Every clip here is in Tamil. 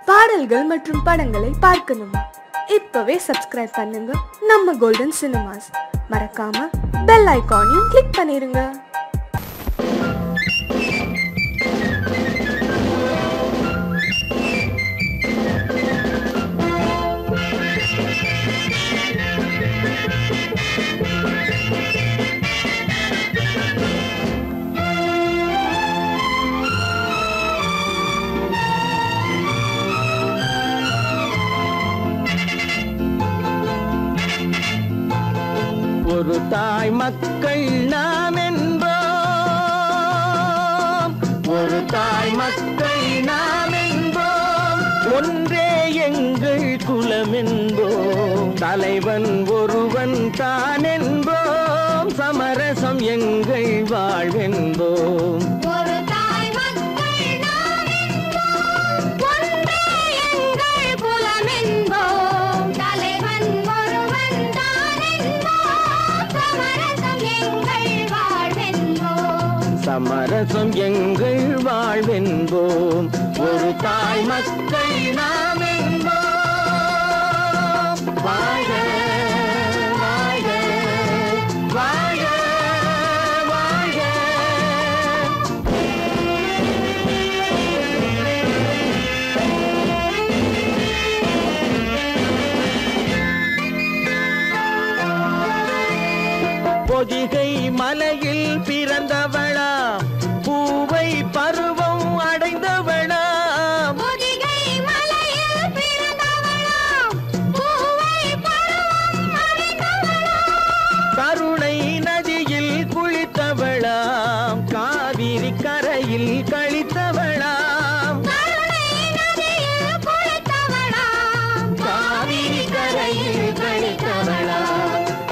பாடல்கள் மற்றும் படங்களை பார்க்கணுமா? இப்பவே சப்ஸ்கிரைப் பண்ணுங்க நம்ம கோல்டன் சினிமாஸ். மறக்காம பெல் ஐகானையும் கிளிக் பண்ணிருங்க. ஒரு தாய் மக்கள் நாம் என்போம், ஒரு தாய் மக்கள் நாம் என்போம், ஒன்றே எங்கள் குலம் என்போம், தலைவன் ஒருவன் தான் என்போம், சமரசம் எங்கள் வாழ்வென்போம். சமரசம் எங்கள் வாழ்வென்போம், ஒரு தாய் மக்கள் நாம் என்போம். வாழ்க வாழ்க வாழ்க வாழ்க. பொதிகை மலையில் பிறந்தவளா, பூவை பருவம் அடைந்தவளா, பொதிகை மலையில் பிறந்தவளா, பூவை பருவம் அடைந்தவளா, கருணை நதியில் குளித்தவளா, காவிரி கரையில் கழித்தவளா, கருணை நதியில் குளித்தவளா, காவிரி கரையில் கழித்தவளா,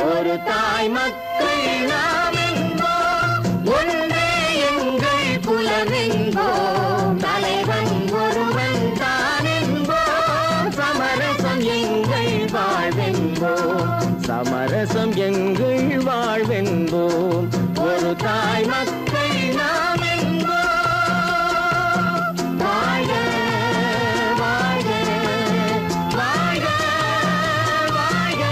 ஒரு தாய் மக்கள் நாம் என்போம், ஒன்றே எங்கள் குலம் என்போம், தலைவன் ஒருவன் தான் என்போம், சமரசம் எங்கள் வாழ்வென்போம், சமரசம் எங்கள் வாழ்வென்போம், ஒரு தாய் மக்கள் நாம் என்போம். வாழ்க வாழ்க வாழ்க வாழ்க.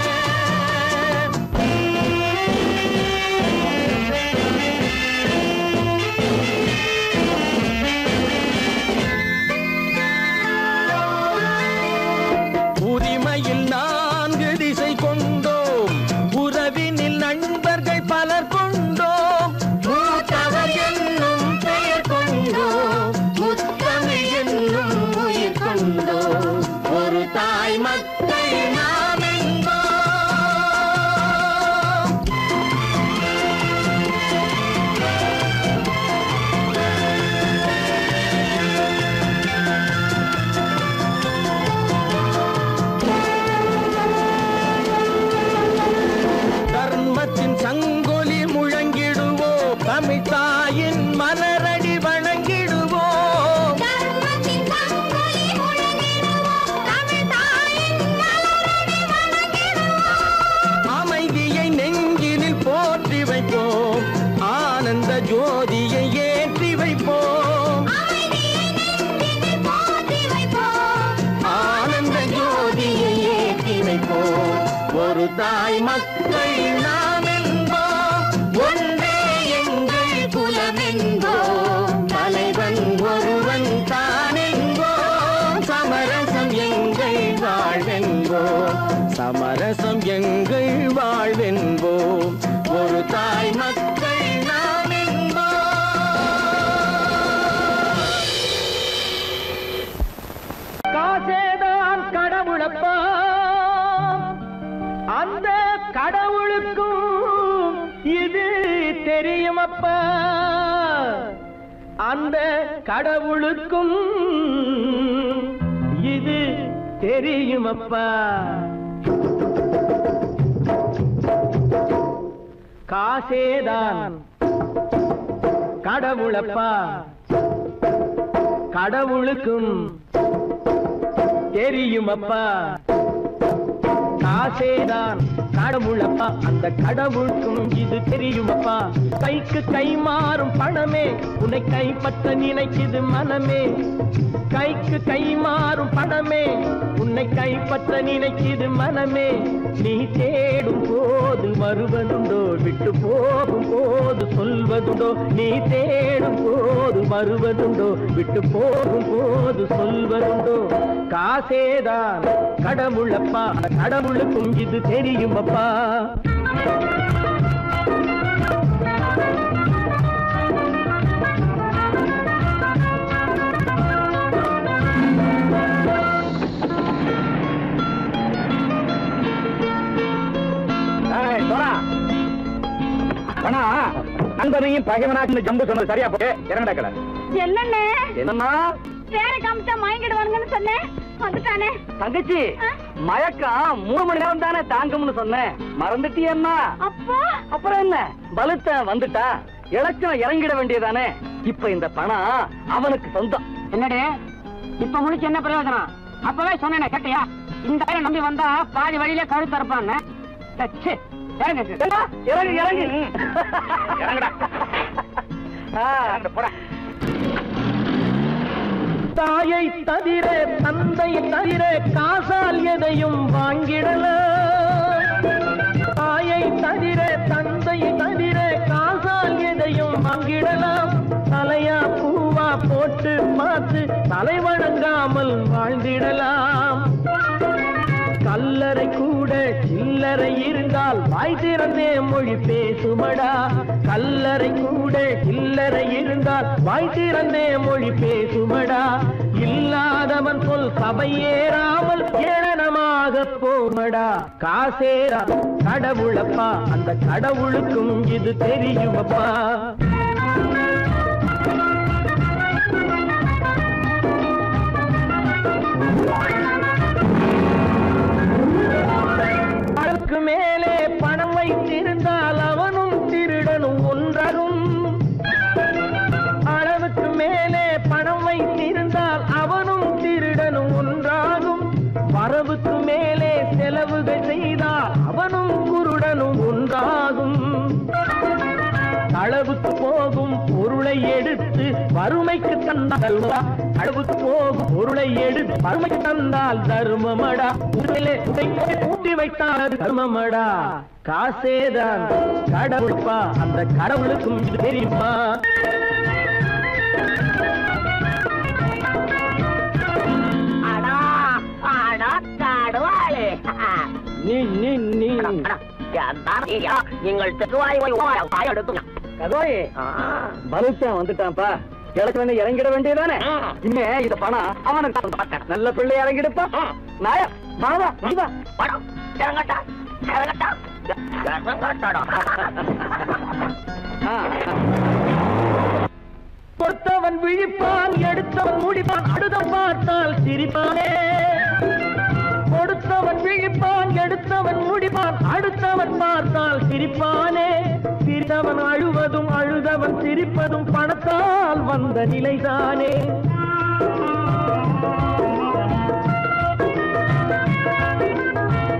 உரிமையில் 4 திசை கொண்டோம், உறவினில் நண்பர்கள் பலர் கொண்டோம், மூத்தவர் என்னும் பெயர் கொண்டோம், முத்தமிழ் என்னும் உயிர் கொண்டோம், ஒரு தாய் மக்கள் நாம் என்போம். தர்மத்தின் சங்கொலி முழங்கிடுவோம், தமிழ் தாயின் மலரடி வணங்கிடுவோம், தர்மத்தின் சங்கொலி முழங்கிடுவோம், தமிழ் தாயின் மலரடி வணங்கிடுவோம், அமைதியை நெஞ்சினில் போற்றி வைப்போம், ஆனந்த ஜோதியை ஏற்றி வைப்போம், அமைதியை நெஞ்சினில் போற்றி வைப்போம், ஆனந்த ஜோதியை ஏற்றி வைப்போம், ஒரு தாய் மக்கள் நாம் என்போம், ஒன்றே எங்கள் குலம் என்போம், தலைவன் ஒருவன் தான் என்போம், சமரசம் எங்கள் வாழ்வென்போம், சமரசம் எங்கள் வாழ்வென்போம், ஒரு தாய் மக்கள் நாம் என்போம். காசேதான் கடவுளப்பா, அந்த கடவுளுக்கும் இது தெரியுமப்பா, அந்த கடவுளுக்கும் இது தெரியுமப்பா. காசேதான் கடவுளப்பா, கடவுளுக்கும் தெரியுமப்பா, காசேதான் கடவுளப்பா அந்த கடவுளுக்கும் இது தெரியுமப்பா கைக்கு கை மாறும் பணமே உன்னை கைப்பற்ற நினைக்குது மனமே கைக்கு கை மாறும் பணமே உன்னை கைப்பற்ற நினைக்குது மனமே நீ தேடும் போது வருவதுண்டோ விட்டு போகும் போது சொல்வதுண்டோ நீ தேடும் போது வருவதுண்டோ விட்டு போகும் போது சொல்வதுண்டோ காசேதான் கடவுளப்பா கடவுளுக்கும் இது தெரியுமப்பா நண்பனையும் பகைவனாக்கு ஜம்பு சொன்னது சரியா போட்டு இறங்கடக்கல என்னண்ணே என்னன்னா வேற காமிச்சா மயங்கிடுவானுங்கன்னு சொன்னேன் வந்துட்டானே தங்கச்சி மயக்கம் 3 மணி நேரம் தானே தாங்கும்னு சொன்னேன் மறந்துட்டியம்மா அப்போ அப்புறம் என்ன பலுத்த வந்துட்டா இலச்சம் இறங்கிட வேண்டியதானே இப்ப இந்த பணம் அவனுக்கு சொந்தம் என்னடே இப்ப முடிச்சு என்ன பிரயோஜனம் அப்பவே சொன்னேன் கேட்டியா இந்த பேரை நம்பி வந்தா பாதி வழியில கழுத்து இருப்பான்னு இறங்கு இறங்கு இறங்குடா போடா தாயை தவிர தந்தை தவிர காசால் எதையும் வாங்கிடலாம் தாயை தவிர தந்தை தவிர காசால் எதையும் வாங்கிடலாம் தலையா பூவா போட்டு பார்த்து தலை வணங்காமல் வாழ்ந்திடலாம் கல்லறை கூட சில்லறை இருந்தால் வாய் திறந்தே மொழி பேசுமடா கல்லறை கூட சில்லறை இருந்தால் வாய் திறந்தே மொழி பேசுமடா இல்லாதவன் சொல் சபையேறாமல் ஏளனமாக போமடா காசேரா கடவுளப்பா அந்த கடவுளுக்கும் இது தெரியுமப்பா அளவுக்கு மேலே பணம் வைத்திருந்தால் அவனும் திருடனும் ஒன்றாகும் அளவுக்கு மேலே பணம் வைத்திருந்தால் அவனும் திருடனும் ஒன்றாகும் வரவுக்கு மேலே செலவுகள் செய்தால் அவனும் குருடனும் ஒன்றாகும் அளவுக்கு போகும் பொருளை எடுத்து வறுமைக்கு தந்தால் அளவுக்கு போகும் பொருளை எடுத்து வறுமைக்கு தந்தால் தர்மமடா ஊட்டி வைத்தால் தர்மமடா காசேதான் கடவுள்பா அந்த கடவுளுக்கும் இது தெரியுமா நீ நீ நீ நீங்கள் பலுத்தான் வந்துட்டான்ப்பா கிழக்கு வந்து இறங்கிட வேண்டியதானே இனிமே இந்த பணம் அவனுக்கு நல்ல பிள்ளை இறங்கிடுப்பா நாயா மாவா வா படம் இறங்கட்டா இறங்கட்டா கொடுத்தவன் விழிப்பான் எடுத்தவன் முடிப்பான் அடுத்தவன் பார்த்தால் சிரிப்பானே கொடுத்தவன் விழிப்பான் எடுத்தவன் முடிப்பான் அடுத்தவன் பார்த்தால் சிரிப்பானே சிரித்தவன் அழுவதும் அழுதவன் சிரிப்பதும் பணத்தால் வந்த நிலைதானே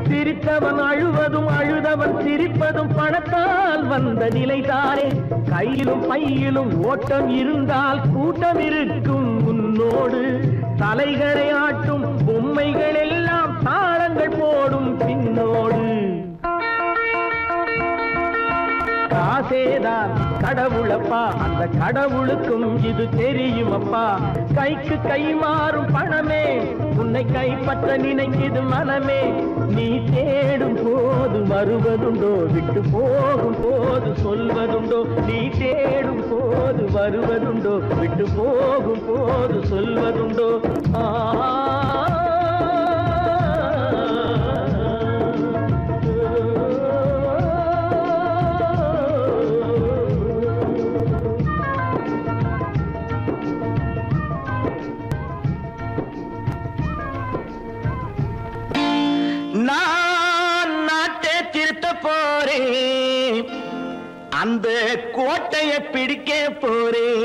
சிரித்தவன் அழுவதும் அழுதவன் சிரிப்பதும் பணத்தால் வந்த நிலைதானே கையிலும் பையிலும் ஓட்டம் இருந்தால் கூட்டம் இருக்கும் உன்னோடு தலைகளை ஆட்டும் பொம்மைகள் எல்லாம் தாளங்கள் போடும் பின்னோடு காசேதான் கடவுளப்பா அந்த கடவுளுக்கும் இது தெரியுமப்பா கைக்கு கை மாறும் பணமே உன்னை கைப்பற்ற நினைக்குது மனமே நீ தேடும் போது வருவதுண்டோ விட்டு போகும் போது சொல்வதுண்டோ நீ தேடும் போது வருவதுண்டோ விட்டு போகும் போது சொல்வதுண்டோ நான் நாட்டை திருத்த போறேன் அந்த கோட்டையை பிடிக்க போறேன்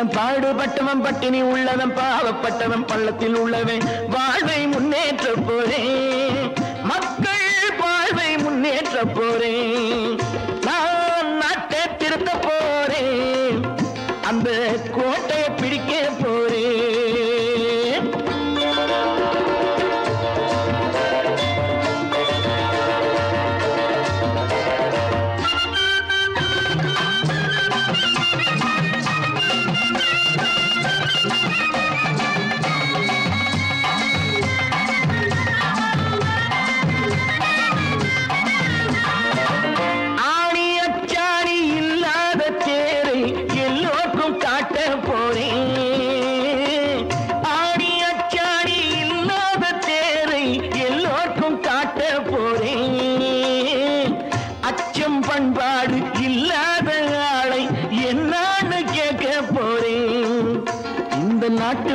நல்லவன் பாடுபட்டவன் பட்டினி உள்ளவன் பாவப்பட்டவன் பள்ளத்தில் உள்ளவன் வாழ்வை முன்னேற்ற போறேன் மக்கள் வாழ்வை முன்னேற்ற போறேன் நான் நாட்டை திருத்த போறேன் அந்த கோட்டையை பிடிக்க போறேன்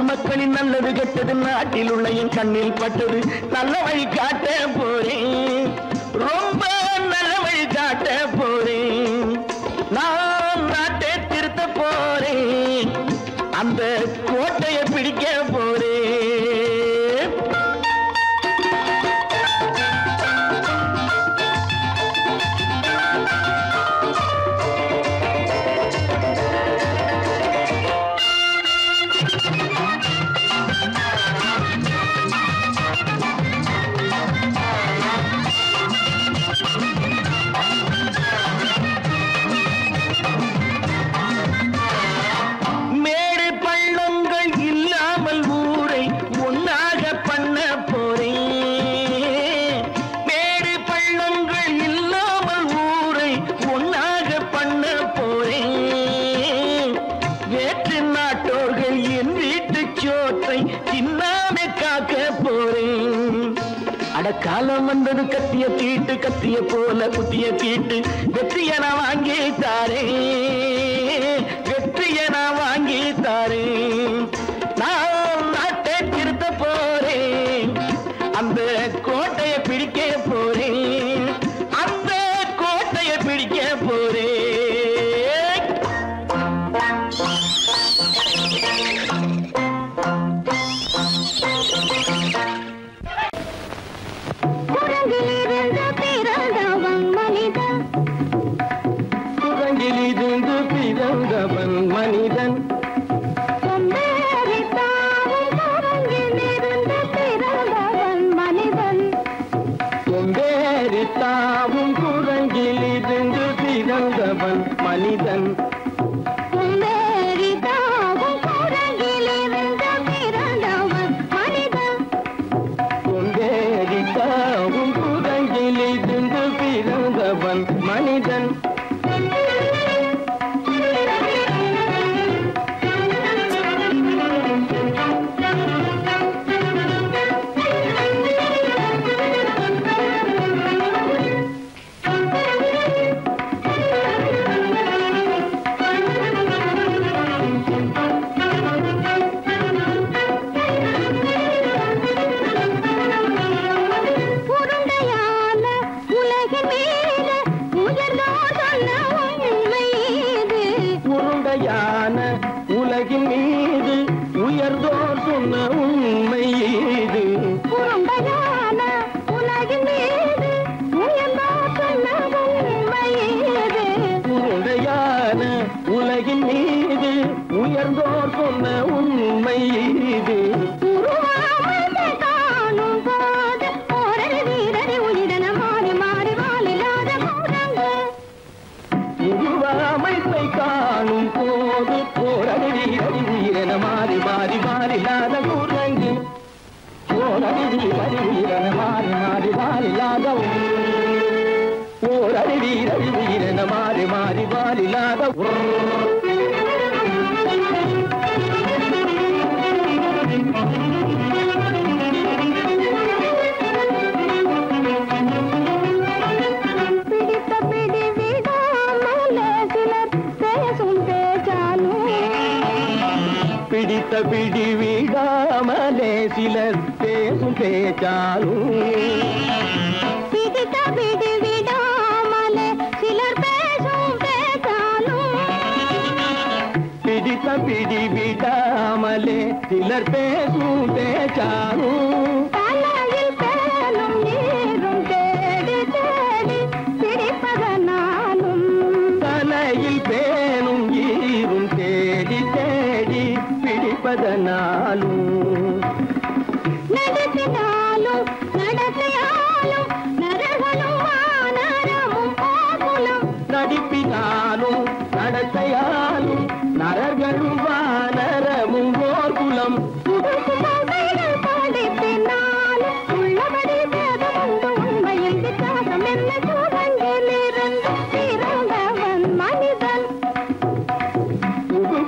மக்களின் நல்லது கெட்டது நாட்டில் உள்ள என் கண்ணில் பட்டது நல்ல வழி காட்ட போறேன் ரொம்ப நல்ல வழி காட்ட போறேன் நான் நாட்டை திருத்த போறேன் அந்த கோட்டையை பிடிக்க போறேன் காலம் வந்தது கத்திய தீட்டு கத்திய போல குத்திய தீட்டு வெற்றிய நான் வாங்கி தாரே வெற்றிய நான் வாங்கி தாரே நான் நாட்டை திருத்த போறேன் அந்த கோட்டையை பிடிக்க போறேன் அந்த கோட்டையை பிடிக்க போறேன் மனிதன் கொம்பேரித்தாவும் குரங்கிலிருந்து பிறந்தவன் மனிதன் கொம்பேரித்தாவும் குரங்கிலிருந்து பிறந்தவன் மனிதன் உலகின் மீது உயர்ந்தோர் சொன்ன உண்மை இது உருண்டையான உலகின் மீது உயர்ந்தோர் சொன்ன உண்மை இது உருண்டையான உலகின் மீது உயர்ந்தோர் சொன்ன உண்மை இது காணும் போது ஒரு வீரரை உயிரின மாறி மாறி வாழில்லாத கூடங்கு உருவாமைப்பை காணும் போது போரடி வீரன மாறி மாறி மாறில்லாத குரங்கு போரடி வீரன மாறி மாறி மாறில்லாத போரடி வீரன மாறி மாறி மாறில்லாத பிடித்த பிடி விடாமலே சிலர் பேசும் பேச்சாலும் பிடித்த பிடி விடாமலே சிலர் பேசும் பேச்சாலும் பிடித்த பிடிவிடாமலே சிலர் பேசும் பேச்சாரும் தலையில் பேலும் நீரும் தேடி தேடி பிடிப்பதனாலும் தலையில் பேனும் ஈரும் தேடி தேடி பிடிப்பதனாலும் நடத்தினாலும் நடத்தையாலும் நரகளும் வானரமும் கோகுலம் நடிப்பினாலும் நடத்தையாலும் நரர்களும் வானரமும் கோகுலம் புதுசுமைகள் படிப்பினாலும் உள்ளபடி வேதமுண்டு உண்மையில் வித்தியாசம் என்ன சூழங்கிலிருந்து பிறந்தவன் மனிதன்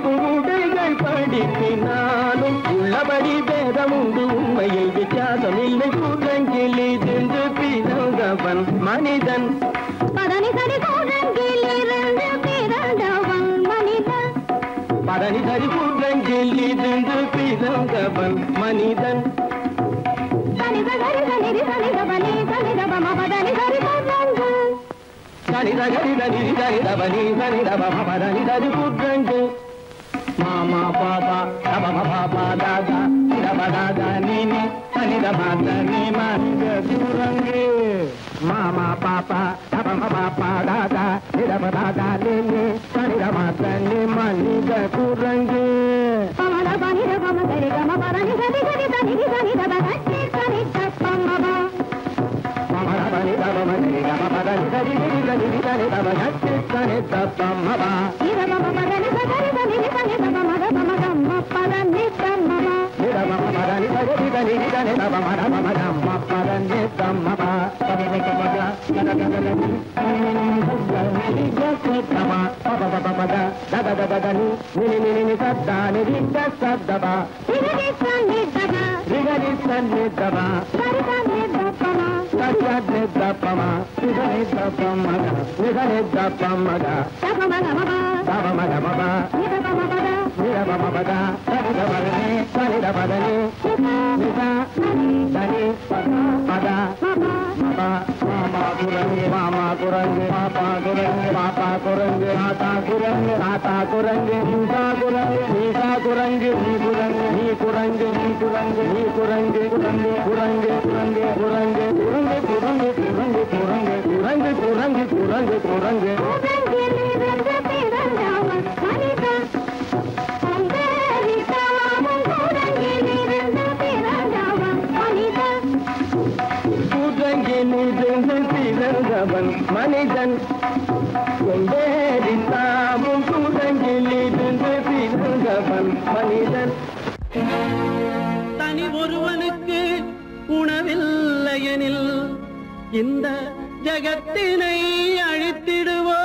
புதுகள் படிப்பினாலும் உள்ளபடி வேதமுண்டு உண்மையில் வித்தியாசம் இல்லை கூட்டங்கிலிருந்து பிறந்தவன் மனிதன் பதனி சரி சூழங்கிலிருந்து பிறந்தவன் மனிதன் பதனி சரி கூட்டங்கிலிருந்து பிறந்தவன் மனிதன் சனித சரி சனிதி சனித பனி சனித பம பதனி சரி சூழங்கு சனித கரித நிதி சனித பனி சனித பம பதனி சரி கூட்டங்கு மாமா பாபா தப பாபா தாதா தப தாதா நீனி சனித மாத நீ மனித குரங்கு மாமா பாப்பா தப பாப்பா தாதா தப தாதா நீனி சனித மாத நீ மனித குரங்கு பமத பனித பம சரி கம பதனி சரி சரி சனிதி சனித பனி சனித பமப மமர பனி தப மனி தப பதனி சரி சரி சனித பனி சனித பமப இத பம பதனி சரி சனிதி சனித பமத பமதம் பதனி பமப இத பம பதனி சரி சரி சனித பமத பமதம் பதனி பமப பதனி பமத கதகதனி தமா பப பபத ததததனி நினி சத்தானி ரித சத்தப இதி சனிதப ரிகரி சன்னிதப சரி சனிதபம சத்யத்னி தப்பம நிதனி தப்பமத நிதனி தப்பமத தபமதமப தபமதமப இத பமபத நிரபமபத சனிதபதனி சனிதபதனி நித தனி பத மப மாமா குரங்கு மாமா குரங்கு பாப்பா குரங்கு பாப்பா குரங்கு ஆத்தா குரங்கு ஆத்தா குரங்கு நீசா குரங்கு நீசா குரங்கு நீ குரங்கு நீ குரங்கு நீ குரங்கு நீ குரங்கு குரங்கு குரங்கு குரங்கு குரங்கு குரங்கு குரங்கு குரங்கு குரங்கு குரங்கு குரங்கு குரங்கு சூழங்கிலிருந்து பிறந்தவன் மனிதன் சந்தேரித்தாமும் சூழங்கிலிருந்து பிறந்தவன் மனிதன் கூட்டங்கிலிருந்து பிறந்தவன் மனிதன் கொண்டேரித்தாமும் கூட்டங்கிலிருந்து பிறந்தவன் மனிதன் தனி ஒருவனுக்கு உணவில்லையெனில் இந்த ஜகத்தினை அழித்திடுவோ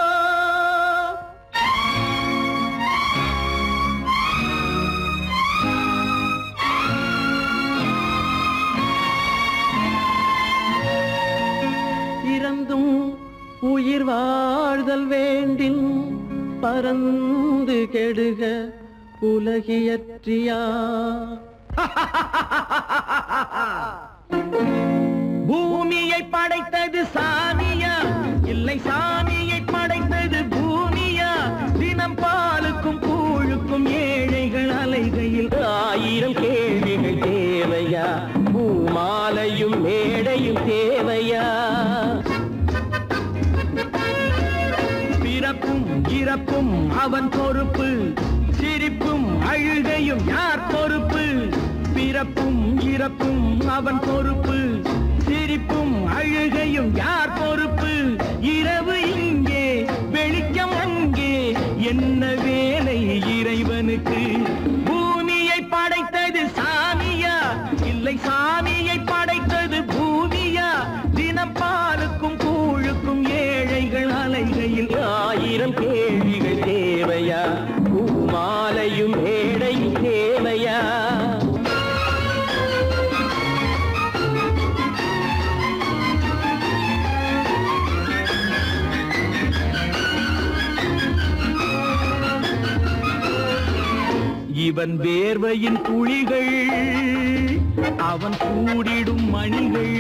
இறந்தும் உயிர் வாழ்தல் வேண்டின் பறந்து கெடுக உலகியற்றியா பூமியை படைத்தது சாமியா இல்லை சாமியை படைத்தது பூமியா தினம் பாலுக்கும் கூழுக்கும் ஏழைகள் அலைகையில் 1000 கேள்விகள் தேவையா பூமாலையும் மேடையும் தேவையா பிறப்பும் இறப்பும் அவன் பொறுப்பு சிரிப்பும் அழுகையும் யார் பொறுப்பு பிறப்பும் இறப்பும் அவன் பொறுப்பு சிரிப்பும் அழுகையும் யார் பொறுப்பு இரவு இங்கே வெளிச்சம் அங்கே என்ன வேலை இறைவனுக்கு பூமியை படைத்தது சாமியா இல்லை சாமியை படைத்தது பூமியா தினம் பாலுக்கும் கூழுக்கும் ஏழைகள் அலைகையில் 1000 கேள்விகள் தேவையா பூமாலையும் மேடையும் தேவையா இவன் வேர்வையின் துளிகள் அவன் கூடிடும் மணிகள்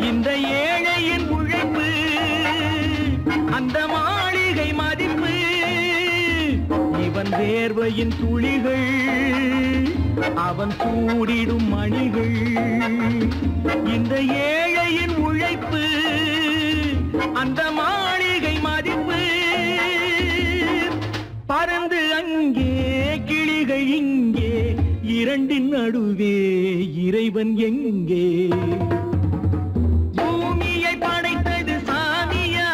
இந்த ஏழையின் உழைப்பு அந்த மாளிகை மதிப்பு இவன் அவன் வேர்வையின் துளிகள் அவன் சூடிடும் மணிகள் இந்த ஏழையின் உழைப்பு அந்த மாளிகை மதிப்பு பறந்து அங்கே கிளிகள் இங்கே இரண்டின் நடுவே இறைவன் எங்கே பூமியை படைத்தது சாமியா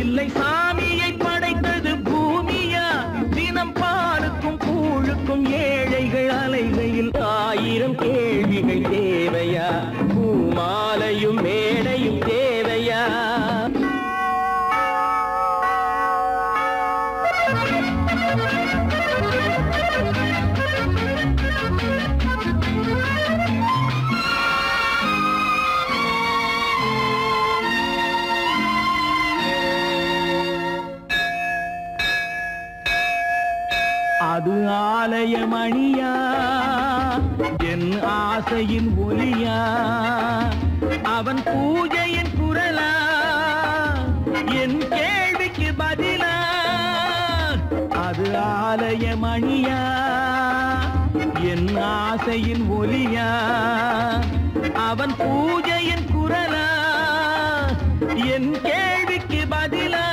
இல்லை சாமியை படைத்தது பூமியா தினம் பாலுக்கும் கூழுக்கும் ஏழைகள் அலைகையில் 1000 கேள்விகள் தேவையா பூமாலையும் மேடையும் தேவையா அது ஆலயமணியா என் ஆசையின் ஒலியா அவன் பூஜையின் குரலா என் கேள்விக்கு பதிலா அது ஆலயமணியா என் ஆசையின் ஒலியா அவன் பூஜையின் குரலா என் கேள்விக்கு பதிலா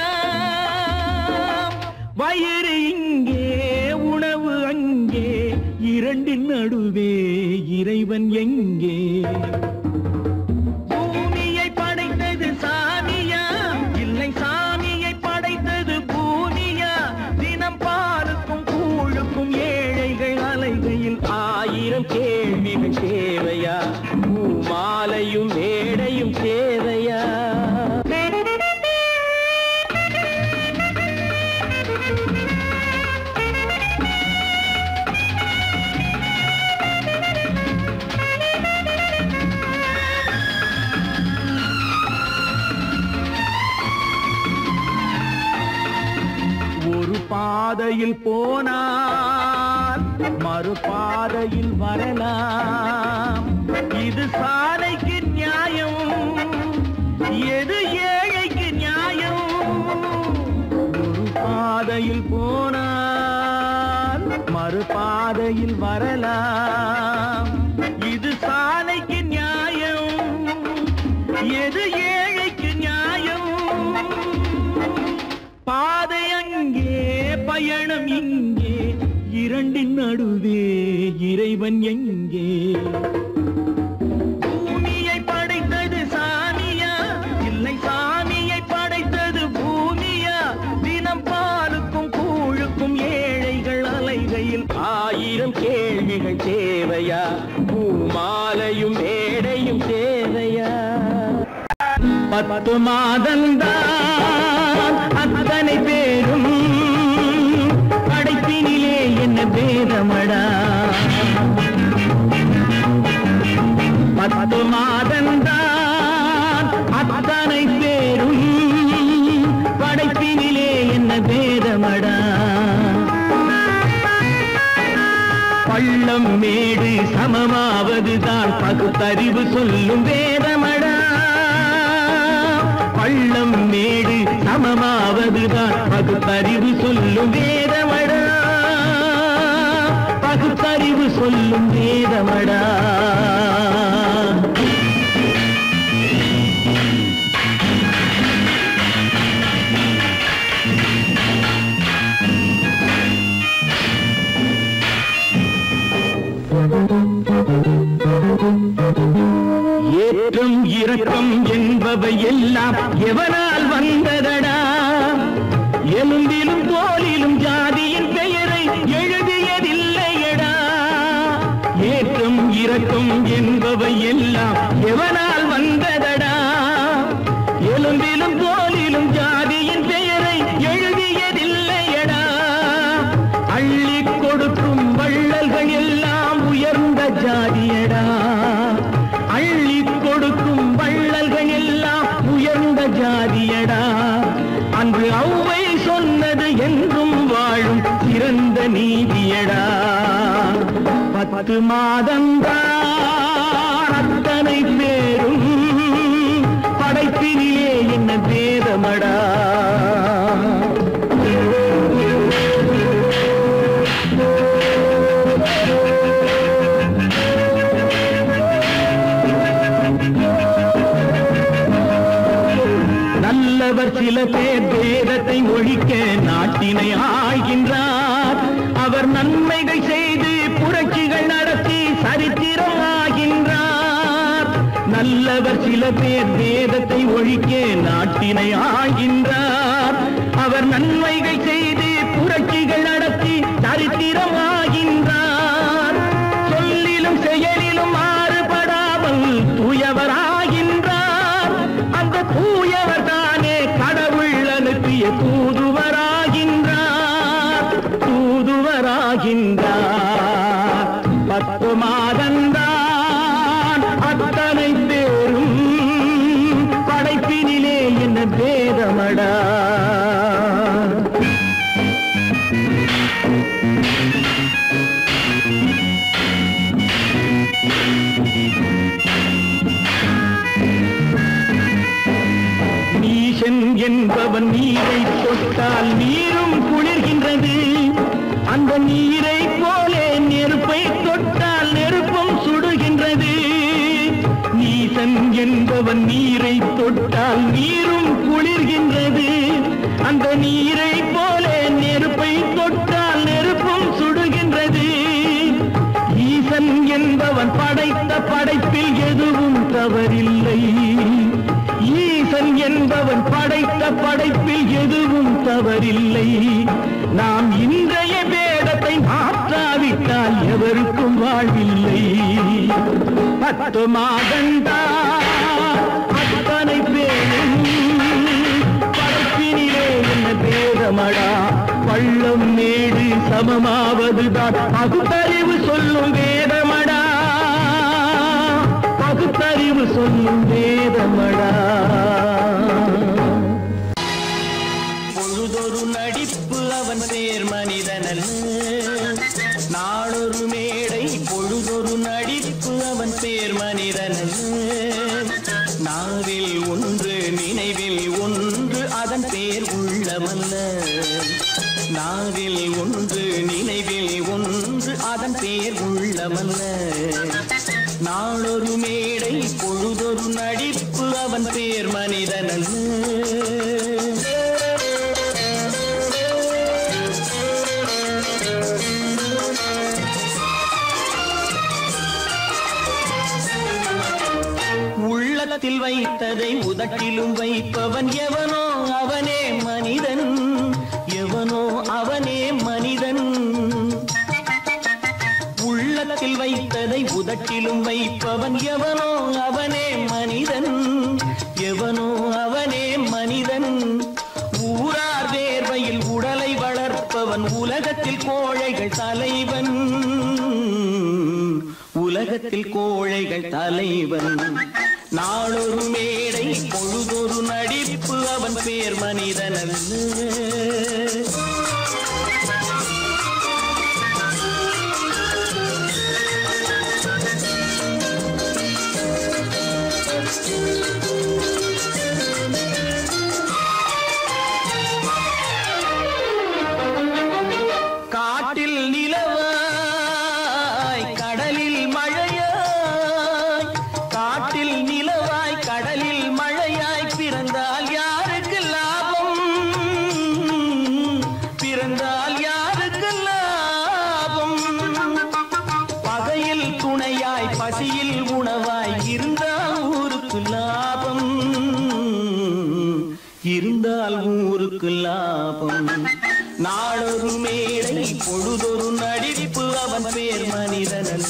வயிறு இங்கே உணவு அங்கே இரண்டின் நடுவே இறைவன் எங்கே பூமியை படைத்தது சாமியா இல்லை சாமியை படைத்தது பூமியா தினம் பாலுக்கும் கூழுக்கும் ஏழைகள் அலைகையில் 1000 கேள்விகள் தேவையா பூமாலையும் மேடையும் தேவையா பாதையில் போனால் மறுபாதையில் வரலாம் இது சாலைக்கு நியாயம் எது ஏழைக்கு நியாயம் ஒரு பாதையில் போனால் மறுபாதையில் வரலாம் இது சாலைக்கு நியாயம் எது ஏழைக்கு நியாயம் பாதை அங்கே பயணம் இங்கே இரண்டின் நடுவே இறைவன் எங்கே பூமியை படைத்தது சாமியா இல்லை சாமியை படைத்தது பூமியா தினம் பாலுக்கும் கூழுக்கும் ஏழைகள் அலைகையில் 1000 கேள்விகள் தேவையா பூமாலையும் மேடையும் தேவையா 10 மாதந்தான் அத்தனை பேரும் படைப்பினிலே என்ன பேதமடா 10 மாதந்தான் அத்தனை பேரும் படைப்பினிலே என்ன பேதமடா பள்ளம் மேடு சமமாவதுதான் பகுத்தறிவு சொல்லும் வேதமடா பள்ளம் மேடு சமமாவதுதான் பகுத்தறிவு சொல்லும் வேதமடா பகுத்தறிவு சொல்லும் வேதமடா ஏற்றம் இரக்கம் என்பவை எல்லாம் எவனால் வந்ததடா எலும்பிலும் தோலிலும் ஜாதியின் பெயரை எழுதியதில்லையடா ஏற்றம் இரக்கம் என்பவை எல்லாம் எவனால் வந்ததடா எலும்பிலும் தோலிலும் ஜாதியின் பெயரை எழுதியதில்லையடா அள்ளி கொடுக்கும் வள்ளல்கள் எல்லாம் உயர்ந்த ஜாதியடா அள்ளி கொடுக்கும் வள்ளல்கள் எல்லாம் உயர்ந்த ஜாதியடா அன்று ஔவை சொன்னது என்றும் வாழும் சிறந்த நீதியடா 10 மாதந்தான் அத்தனை பேரும் படைப்பினிலே என்ன பேதமடா நல்லவர் சில பேர் வேதத்தை ஒழிக்க நாட்டினை ஆள்கின்றார். அவர் நன்மைகள் செய்து புரட்சிகள் நடத்தி சரித்திரம் ஆகின்றார். நல்லவர் சில பேர் வேதத்தை ஒழிக்க நாட்டினை ஆள்கின்றார். அவர் நன்மைகள் செய்து புரட்சிகள் நடத்தி சரித்திரம் ஆகின்றார். சொல்லிலும் செயலிலும் மாறுபடாமல் தூயவராகின்றார். அந்த தூயவர் தானே கடவுள் அனுப்பிய தூதுவராகின்றார். தூதுவராகின்றார். 10 மாதந்தான் அத்தனை பேரும் படைப்பினிலே என்ன பேதமடா. நீசன் என்பவன் நீரை தொட்டால் நீரும் குளிர்கின்றது. அந்த நீரை போலே நெருப்பை தொட்டால் நெருப்பும் சுடுகின்றது. நீசன் என்பவன் நீரை தொட்டால் நீரும் குளிர்கின்றது. அந்த நீரை போலே நெருப்பை தொட்டால் நெருப்பும் சுடுகின்றது. ஈசன் என்பவன் படைத்த படைப்பில் எதுவும் தவறில்லை. ஈசன் என்பவன் படைத்த படைப்பில் எதுவும் தவறில்லை. நாம் இன்றைய வேதத்தை மாற்றாவிட்டால் எவருக்கும் வாழ்வில்லை. 10 மாதந்தான் அத்தனை பேரும் படைப்பினிலே என்ன பேதமடா. பள்ளம் மேடு சமமாவதுதான் பகுத்தறிவு சொல்லும் வேதமடா. பகுத்தறிவு சொல்லும் வேதமடா. பொழுதொரு நடிப்பு அவன் பேர் மனிதனல்ல. நாளொரு மேடை பொழுதொரு நடிப்பு அவன் பேர் மனிதனல்ல. நாவில் ஒன்று நினைவில் ஒன்று அதன் பேர் உள்ளமல்ல. நாவில் ஒன்று நினைவில் ஒன்று அதன் பேர் உள்ளமல்ல. நாளொரு மேடை பொழுதொரு நடிப்பு அவன் பேர் மனிதனல்ல. உள்ளத்தில் வைத்ததை உதட்டிலும் வைப்பவன் எவனோ அவனே மனிதன். எவனோ அவனே மனிதன். உள்ளத்தில் வைத்ததை உதட்டிலும் வைப்பவன் எவனோ அவனே மனிதன். எவனோ அவனே மனிதன். ஊரார் வேர்வையில் உடலை வளர்ப்பவன் உலகத்தில் கோழைகள் தலைவன். உலகத்தில் கோழைகள் தலைவன். நாளொரு மேடை பொழுதொரு நடிப்பு அவன் பேர் மனிதனல்ல. காட்டில் நிலவாய் கடலில் மழையாய். காட்டில் நிலவாய் கடலில் மழையாய் பிறந்தால் யாருக்கு லாபம். பிறந்தால் யாருக்கு லாபம். பகையில் துணையாய் பசியில் உணவாய் இருந்தால் ஊருக்கு லாபம். இருந்தால் ஊருக்கு லாபம். நாளொரு மேடை பொழுதொரு நடிப்பு அவன் பேர் மனிதனல்ல.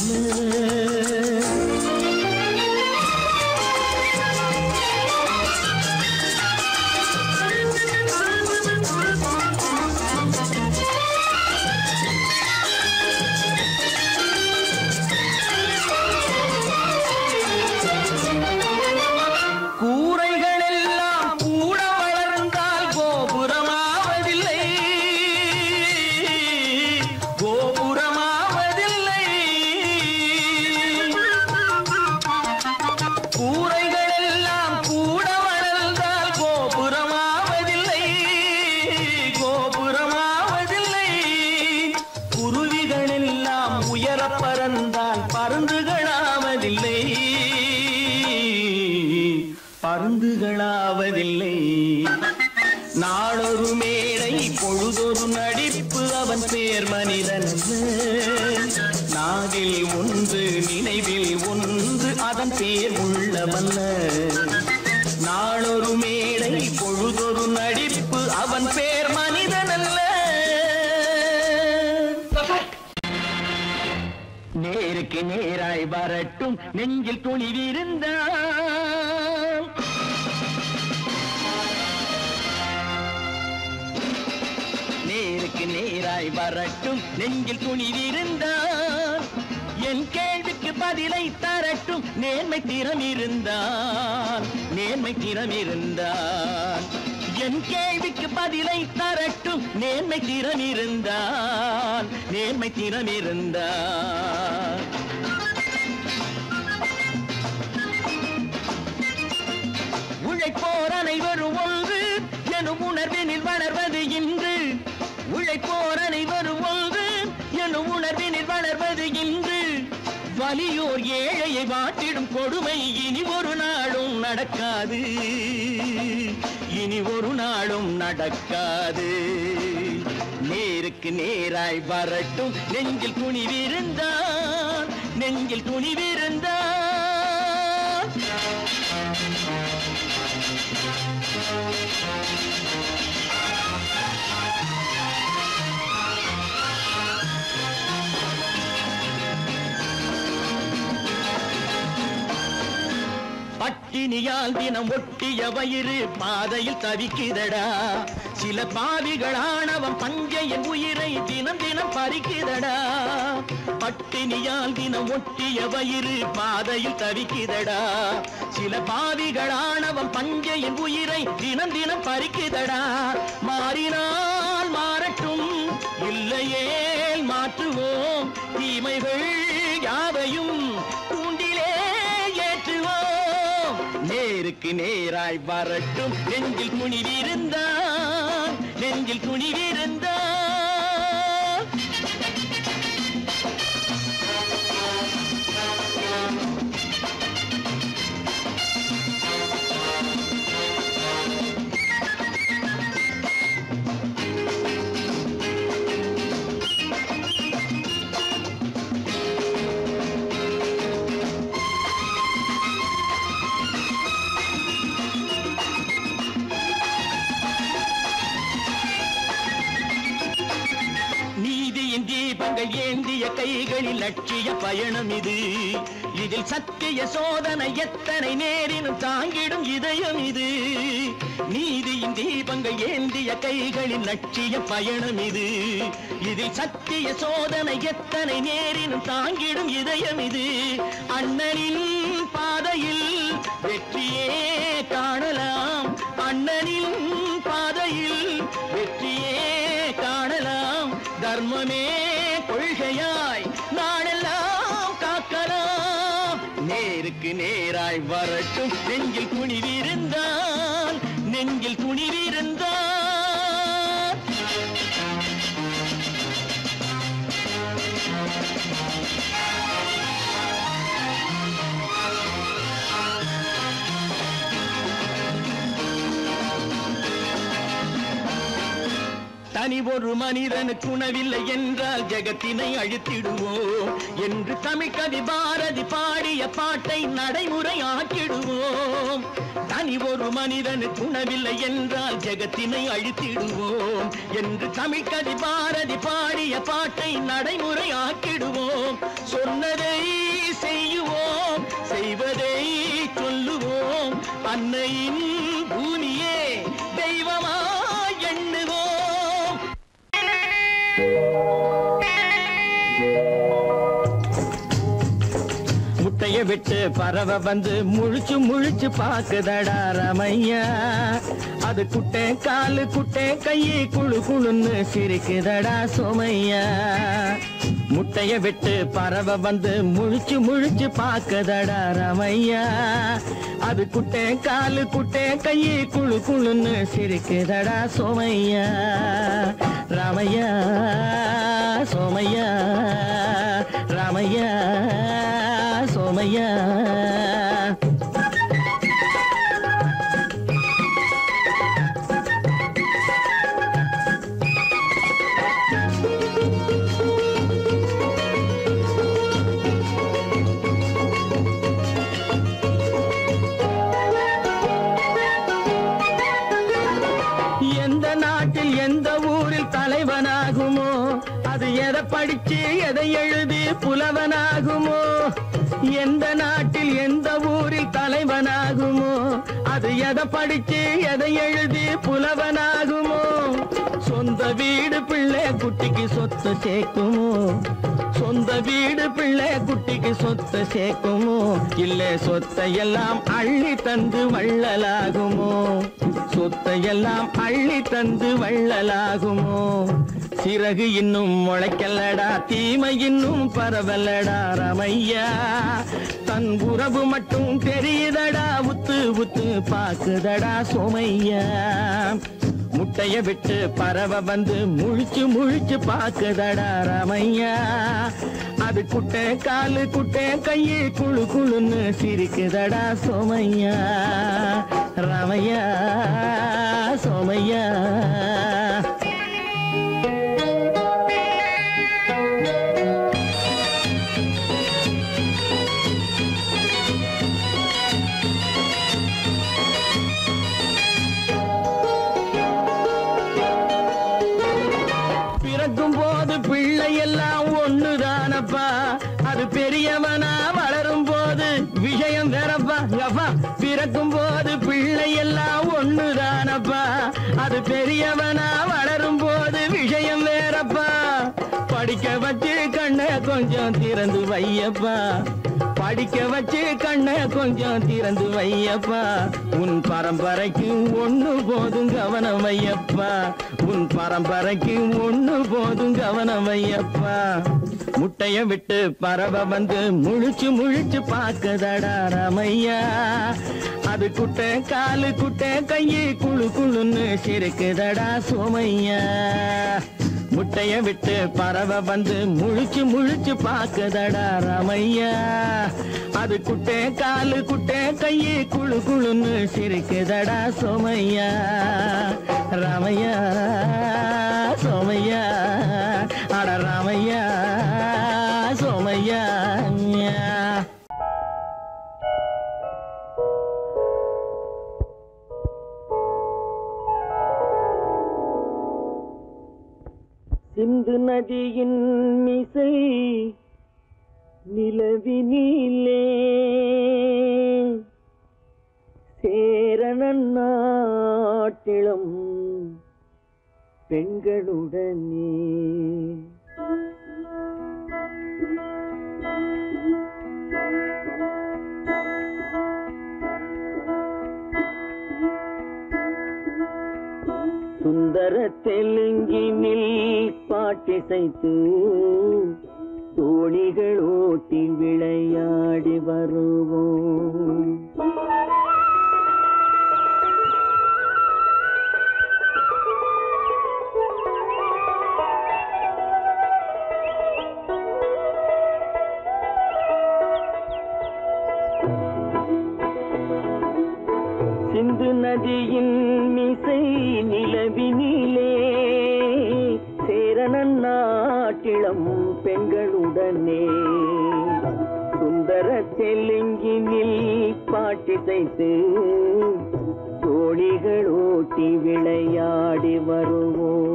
கூரைகள் எல்லாம் கூட வளர்ந்தால் கோபுரமாவதில்லை. கோபுரமாவதில்லை. கூரைகள் எல்லாம் கூட வளர்ந்தால் கோபுரமாவதில்லை. கோபுரமாவதில்லை. குருவிகள் எல்லாம் உயர பறந்தால் பருந்துகளாவதில்லை. பருந்துகளாவதில்லை. நாளொரு மேடை பொழுதொரு நடிப்பு அவன் பேர் மனிதன் நாவில் ஒன்று நினைவில் ஒன்று அதன் பேர் உள்ளவல்ல நாளொரு மேடை பொழுதொரு நடிப்பு அவன் பேர் மனிதன் அல்ல நேருக்கு நேராய் வரட்டும் நெஞ்சில் துணிவிருந்தான் நேருக்கு நேராய் வரட்டும் நெஞ்சில் துணிவிருந்தான் என் கேள்விக்கு பதிலை தரட்டும் நேர்மை திறம் இருந்தான் என் கேள்விக்கு பதிலை தரட்டும் நேர்மை திறம் இருந்தான் உழைப்போர் அனைவரும் ஒன்று எனும் உணர்வினில் வளர்வது இன்று உழைப்போர் அனைவரும் ஒன்று எனும் உணர்வினில் வளர்வது இன்று வலியோர் ஏழையை வாட்டிடும் கொடுமை இனி ஒரு நாளும் நடக்காது நேருக்கு நேராய் வரட்டும் நெஞ்சில் துணிவிருந்தான் பட்டினியால் தினம் ஒட்டிய வயிறு பாதையில் தவிக்குதடா சில பாவிகளானவன் பஞ்சையின் உயிரை தினம் தினம் பறிக்குதடா பட்டினியால் தினம் ஒட்டிய வயிறு பாதையில் தவிக்குதடா சில பாவிகளானவன் பஞ்சையின் உயிரை தினம் தினம் பறிக்குதடா மாறினால் மாறட்டும் இல்லையே மாற்றுவோம் தீமைகள் யாவையும் நேருக்கு நேராய் வரட்டும் நெஞ்சில் துணிவிருந்தான் தீபங்கள் ஏந்திய கைகளில் லட்சிய பயணம் இது இதில் சத்திய சோதனை எத்தனை நேரினும் தாங்கிடும் இதயம் இது நீதியின் தீபங்கள் ஏந்திய கைகளில் லட்சிய பயணம் இது இதில் சத்திய சோதனை எத்தனை நேரினும் தாங்கிடும் இதயம் இது அண்ணனின் பாதையில் வெற்றியே காணலாம் அண்ணனின் பாதையில் வெற்றியே காணலாம் தர்மமே கொள்கையாய் நாடெல்லாம் காக்கலாம் நேருக்கு நேராய் வரட்டும் நெஞ்சில் துணிவிருந்தான் தனி ஒரு மனிதனுக்கு உணவில்லை என்றால் ஜெகத்தினை அழித்திடுவோம் என்று தமிழ்கவி பாரதி பாடிய பாட்டை நடைமுறையாக்கிடுவோம் தனி ஒரு மனிதனுக்கு உணவில்லை என்றால் ஜெகத்தினை அழித்திடுவோம் என்று தமிழ்கவி பாரதி பாடிய பாட்டை நடைமுறையாக்கிடுவோம் சொன்னதை செய்யுவோம் செய்வதை சொல்லுவோம் அன்னையின் பூமியே தெய்வமா எண்ணுவோம் முட்டைய விட்டு பறவை வந்து முழிச்சு முழிச்சு பாக்குதடா ரமையா அது குட்டை காலு குட்டை கையை குழு குழுன்னு சிரிக்குதடா சோமையா முட்டைய விட்டு பறவை வந்து முழிச்சு முழிச்சு பாக்குதடா ரமையா அது குட்டை காலு குட்டை கையை குழு குழுன்னு சிரிக்குதடா சோமையா ராமையா சோமையா ராமையா சோமையா படிச்சு எதை எழுதி புலவனாகுமோ, எந்த நாட்டில் எந்த ஊரில் தலைவனாகுமோ, அது எதை படிச்சு எதை எழுதி புலவனாகுமோ, சொந்த வீடு பிள்ளை குட்டிக்கு சொத்து சேர்க்குமோ, சொந்த வீடு பிள்ளை குட்டிக்கு சொத்தை சேர்க்குமோ, இல்ல சொத்தை எல்லாம் அள்ளி தந்து வள்ளலாகுமோ, சொத்தை எல்லாம் அள்ளி தந்து வள்ளலாகுமோ. சிறகு இன்னும் முளைக்கல்லடா, தீமை இன்னும் பரவல்லடா ரமையா, தன் உறவு மட்டும் தெரியுதடா, உத்து உத்து பாக்குதடா சோமையா. முட்டைய விட்டு பறவை வந்து முழிச்சு முழிச்சு பாக்குதடா ரமையா, அது குட்டை காலு குட்டை கையை குழு குழுன்னு சிரிக்குதடா சோமையா, ரமையா சோமையா. பிறக்கும் போது பிள்ளை எல்லாம் ஒண்ணுதானப்பா, அது பெரியவனா வளரும் போது விஷயம் வேறப்பா. அப்பா பிறக்கும் போது பிள்ளை எல்லாம் ஒண்ணுதானப்பா, அது பெரியவனா வளரும் போது விஷயம் வேறப்பா. படிக்க வச்சு கண்ணை கொஞ்சம் திறந்து வையப்பா, படிக்க வச்சு கண்ணை கொஞ்சம் திறந்து வையப்பா. உன் பரம்பரைக்கு ஒண்ணு போதும் கவனம் வையப்பா, உன் பரம்பரைக்கு ஒண்ணு போதும் கவனம் வையப்பா. முட்டைய விட்டு பறவை வந்து முழிச்சு முழிச்சு பாக்குதடா ரமையா, அது குட்டை காலு குட்டை கையை குழு குழுன்னு சிரிக்குதடா சோமையா. முட்டைய விட்டு பறவை வந்து முழிச்சு முழிச்சு பாக்குதடா ரமையா, அது குட்டை காலு குட்டை கையை குழு குழுன்னு சிரிக்குதடா சோமையா, ரமையா சோமையா, அட ரமையா சோமையா. சிந்து நதியின் மிசை நிலவினிலே சேரணன் நாட்டிளம் பெண்களுடனே சுந்தர தெலுங்கினில் பாட்டிசைத்து தோணிகள் ஓட்டி விளையாடி வருவோம். சிந்து நதியின் மிசை நிலவினிலே சேரணன் நாட்டிளம் பெண்களுடனே சுந்தர தெலுங்கினில் பாட்டிசைத்து தோணிகள் ஓட்டி விளையாடி வருவோம்.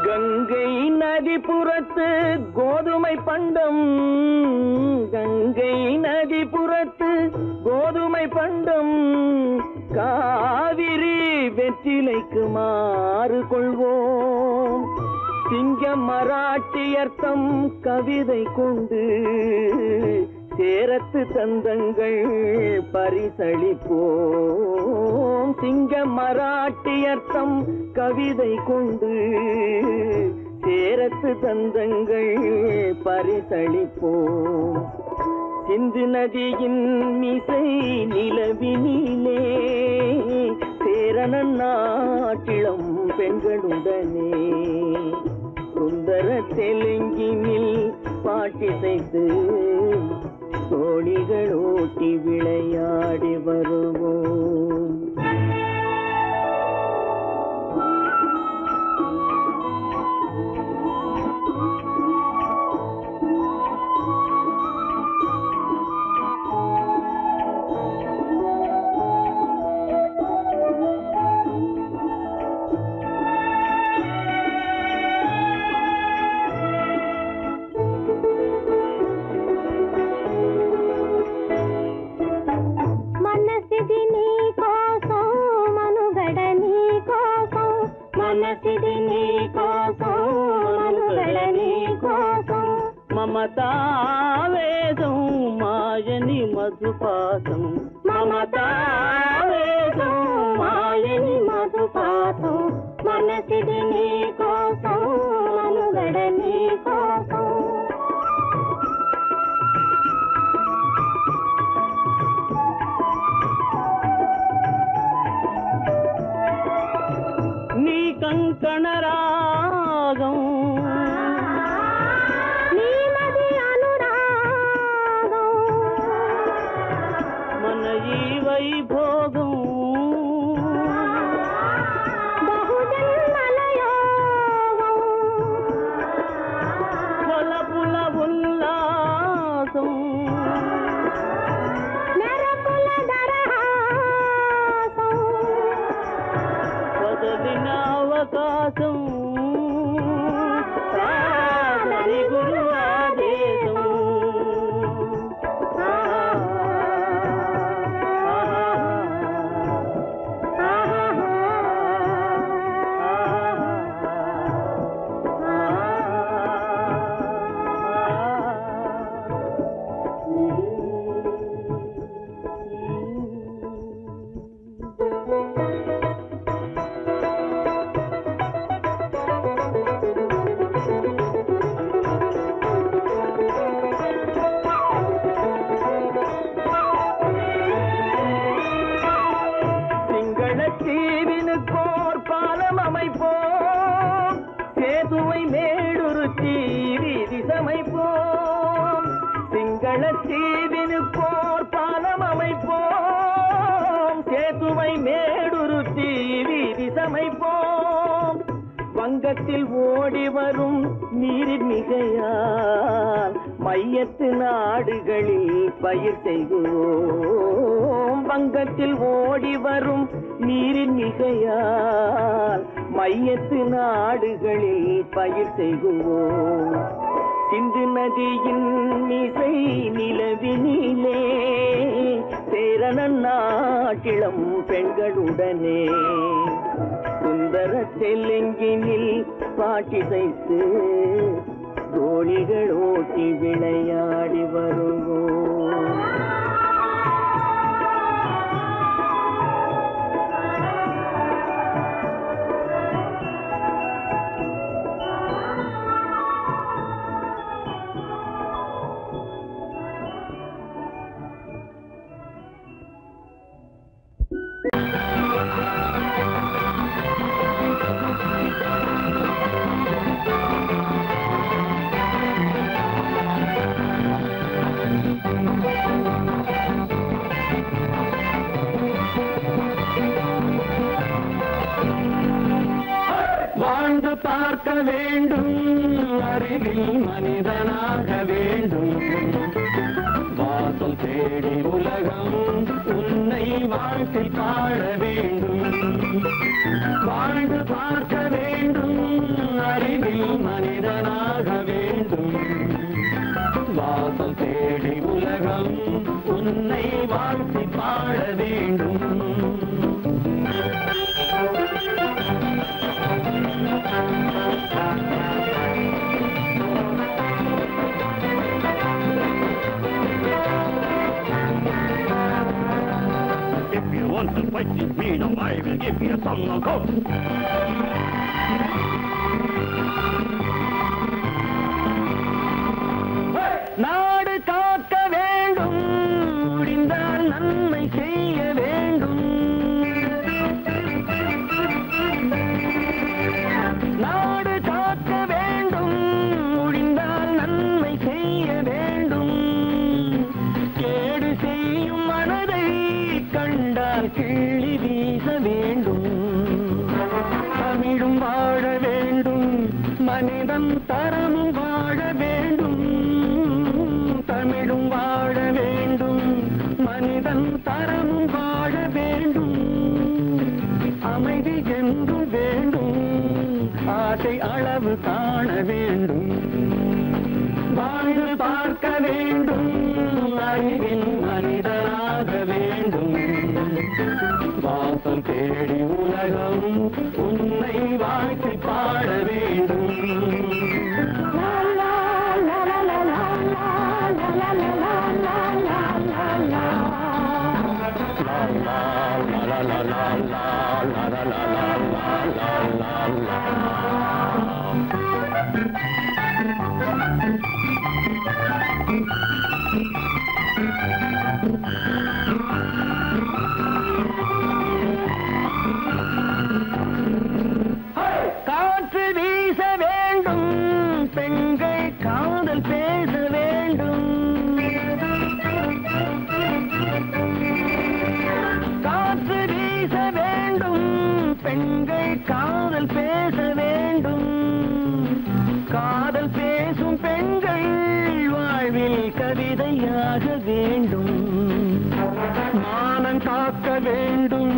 கங்கை நதிபுறத்து கோதுமை பண்டம், கங்கை நதிபுறத்து கோதுமை பண்டம், காவிரி வெற்றிலைக்கு மாறு கொள்வோம். சிங்க மராட்டியர்த்தம் கவிதை கொண்டு சேரத்து தந்தங்கள் பரிசளிப்போம். சிங்க மராட்டியர்த்தம் கவிதை கொண்டு சேரத்து தந்தங்கள் பரிசளிப்போம். சிந்து நதியின் மிசை நிலவினிலே சேரணன் நாட்டிளம் பெண்களுடனே சுந்தர சுந்தர தெலுங்கினில் பாட்டிசைத்து தோழிகள் ஓட்டி விளையாடி வருவோம். మమతావేదం మాయని మధుపాతం మమతావేదం మాయని మధుపాతం మనసిది నీ కోసం మనుగడ నీ కోసం నీ కంకణ రాగం వైభోగం బహుజన్మలయోగం కొలపుల ఉల్లాసం మెరపుల దరహాసం వదలిన అవకాశం సాధని గురు ఆదేశం வங்கத்தில் ஓடி வரும் நீரின் மிகையால் மையத்து நாடுகளில் பயிர் செய்கிறோம். வங்கத்தில் ஓடி வரும் நீரின் மிகையால் மையத்து நாடுகளில் பயிர் செய்கிறோம். சிந்து நதியின் மிசை நிலவினிலே சேரணன் நாட்டிளம் பெண்களுடனே சுந்தர தெலுங்கினில் பாட்டிசைத்து தோழிகள் ஓட்டி விளையாடி வருவோம். வாழ்ந்து பார்க்க வேண்டும், அறிவில் மனிதனாக வேண்டும். வாசல் தேடி உலகம் உன்னை வாழ்த்தி பாட வேண்டும். வாழ்ந்து பார்க்க வேண்டும், அறிவில் மனிதனாக வேண்டும். வாசல் தேடி உலகம் உன்னை வாழ்த்தி பாட வேண்டும். If you want to fight with me, now I will give you a song of hope. நாடு காக்க வேண்டும், முடிந்தால் நன்மை செய்ய வேண்டும். நாடு காக்க வேண்டும், காண வேண்டும், வாழ்ந்து பார்க்க வேண்டும், அறிவின் மனிதனாக வேண்டும். வாசம் தேடி உலகம் உன்னை வாழ்த்தி பாட வேண்டும். காற்று வீச வேண்டும், பெண்கள் காதல் பேச வேண்டும். காற்று வீச வேண்டும், பெண்கள் காதல் பேச வேண்டும். காதல் பேசும் பெண்கள் வாழ்வில் கவிதையாக வேண்டும். மானம் காக்க வேண்டும்,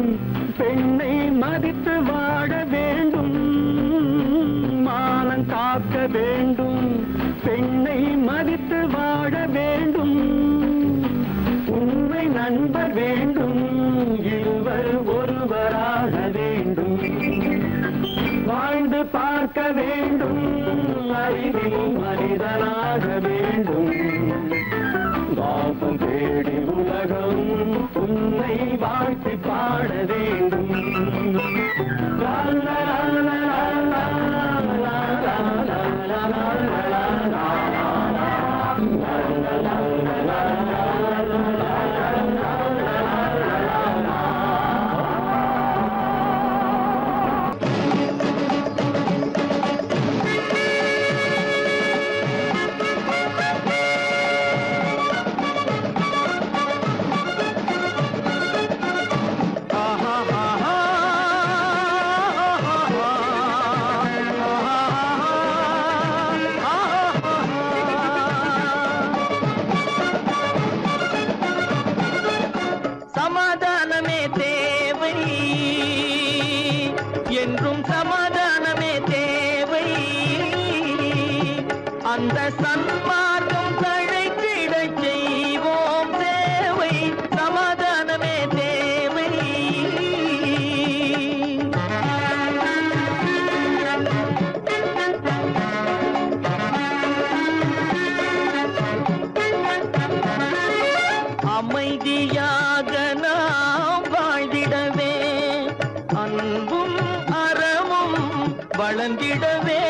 பெண்ணை மதித்து வாழ வேண்டும். மானம் காக்க வேண்டும், பெண்ணை மதித்து வாழ வேண்டும். உண்மை நண்பர் வேண்டும், இருவர் ஒருவராக வேண்டும். வாழ்ந்து பார்க்க வேண்டும், அறிவில் மனிதனாக வேண்டும். வாசம் தேடி உலகம் உன்னை வாழ்த்தி பாட வேண்டும். லா லா லா லா லா லா லா லா லா. சமாதானமே தேவை என்றும் சமாதானமே தேவை. அந்த சன்மார்க்கம் தழைத்திடச் செய்வோம் சேவை. சமாதானமே தேவை. அமைதியாக நாம் வாழ்ந்திடவே, அன்பும் அறமும் வளர்ந்திடவே.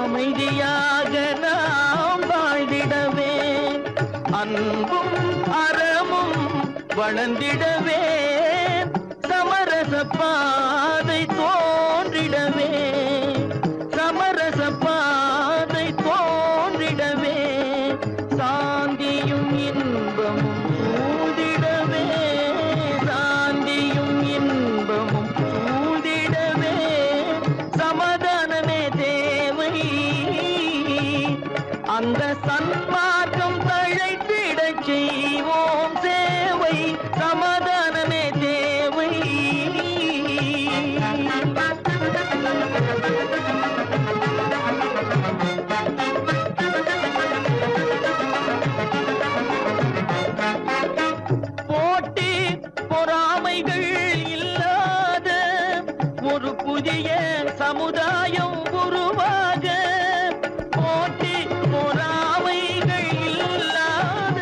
அமைதியாக நாம் வாழ்ந்திடவே, அன்பும் அறமும் வளர்ந்திடவே. சமரச பாதை தோன்றிடவே, சமரச பாதை தோன்றிடவே. சாந்தியும் இன்பமும் சூழ்ந்திடவே, சாந்தியும் இன்பமும் சூழ்ந்திடவே. சமாதானமே தேவை. அந்த சன்மார்க்கம் தழைத்திடச் செய்வோம் சேவை. சமாதானமே தேவை. போட்டி பொறாமைகள் இல்லாத ஒரு புதிய சமுதாயம் உருவாக. போட்டி பொறாமைகள் இல்லாத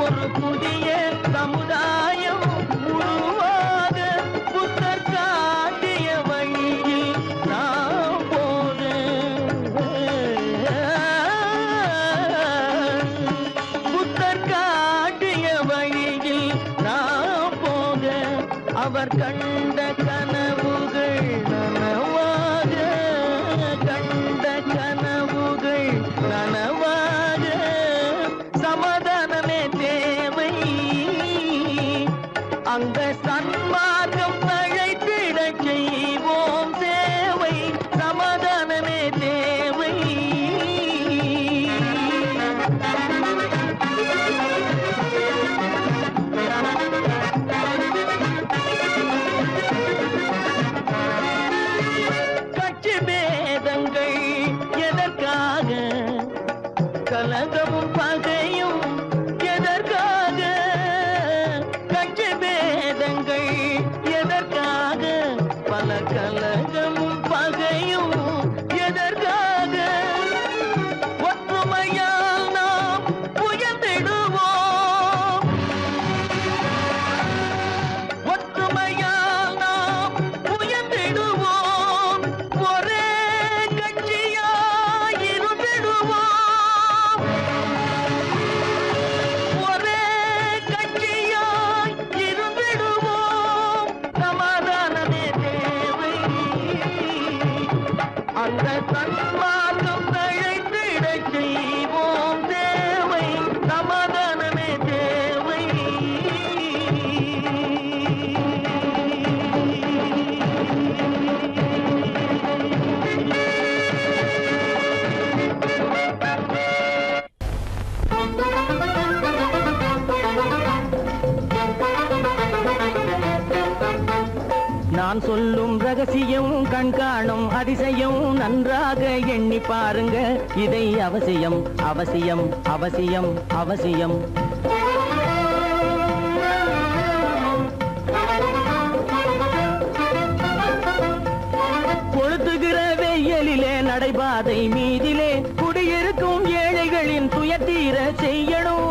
ஒரு புதிய சமுதாயம் உருவாக. புத்தர் காட்டிய வழியில் நாம் போக, புத்தர் காட்டிய வழியில் நாம் போக. அவர் கண்ட கனவுகள் நனவாக, கண்ட கனவுகள் நனவாக. சமாதானமே தேவை. அங்க சன்மார்க்கம் தழைத்திடச் செய்வோம் சேவை. சமாதானமே தேவை. கட்சி பேதங்கள் நான் சொல்லும் ரகசியம் கண்காணும் அதிசயம் நன்றாக எண்ணி பாருங்க இதை அவசியம் அவசியம் அவசியம் அவசியம் கொளுத்துகிற வெயிலிலே நடைபாதை மீதிலே குடியிருக்கும் ஏழைகளின் துயத்தீர செய்யணும்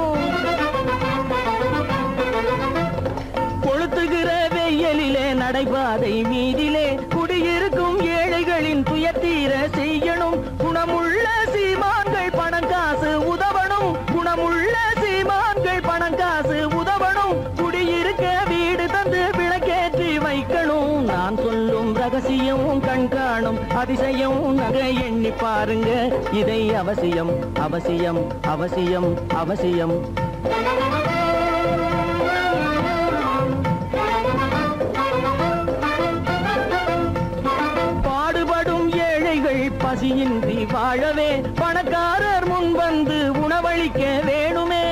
கொளுத்துகிற வெயிலிலே நடைபாதை மீதிலே குடியிருக்கும் ஏழைகளின் துயத்தீர செய்யணும் குணமுள்ள சீமான்கள் பணம் காசு உதவணும் குணமுள்ள சீமான்கள் பணம் காசு உதவணும் குடியிருக்க வீடு தந்து விளக்கேற்றி வைக்கணும் நான் சொல்லும் ரகசியம் கண்காணும் அதிசயம் நகை எண்ணி பாருங்க இதை அவசியம் அவசியம் அவசியம் அவசியம் பாடுபடும் ஏழைகள் பசியின்றி வாழவே பணக்காரர் முன் வந்து உணவளிக்க வேணுமே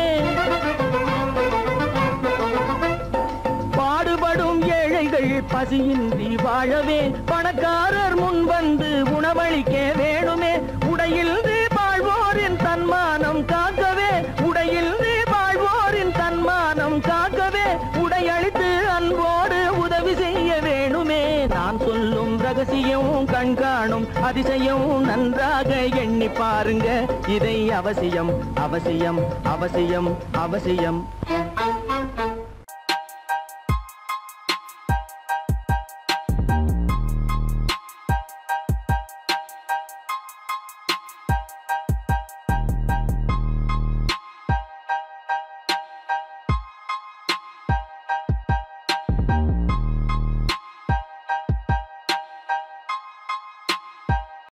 பாடுபடும் ஏழைகள் பசியின்றி வாழவே பணக்காரர் முன் வந்து உணவளிக்க வேணுமே உடையில் வாழ்வோரின் தன்மானம் காக்கவே உடையில் வாழ்வோரின் தன்மானம் காக்கவே உடையளித்து அன்போடு உதவி செய்ய வேணுமே நான் சொல்லும் ரகசியம் கண்காணும் அதிசயம் நன்றாக எண்ணி பாருங்க இதை அவசியம் அவசியம் அவசியம் அவசியம்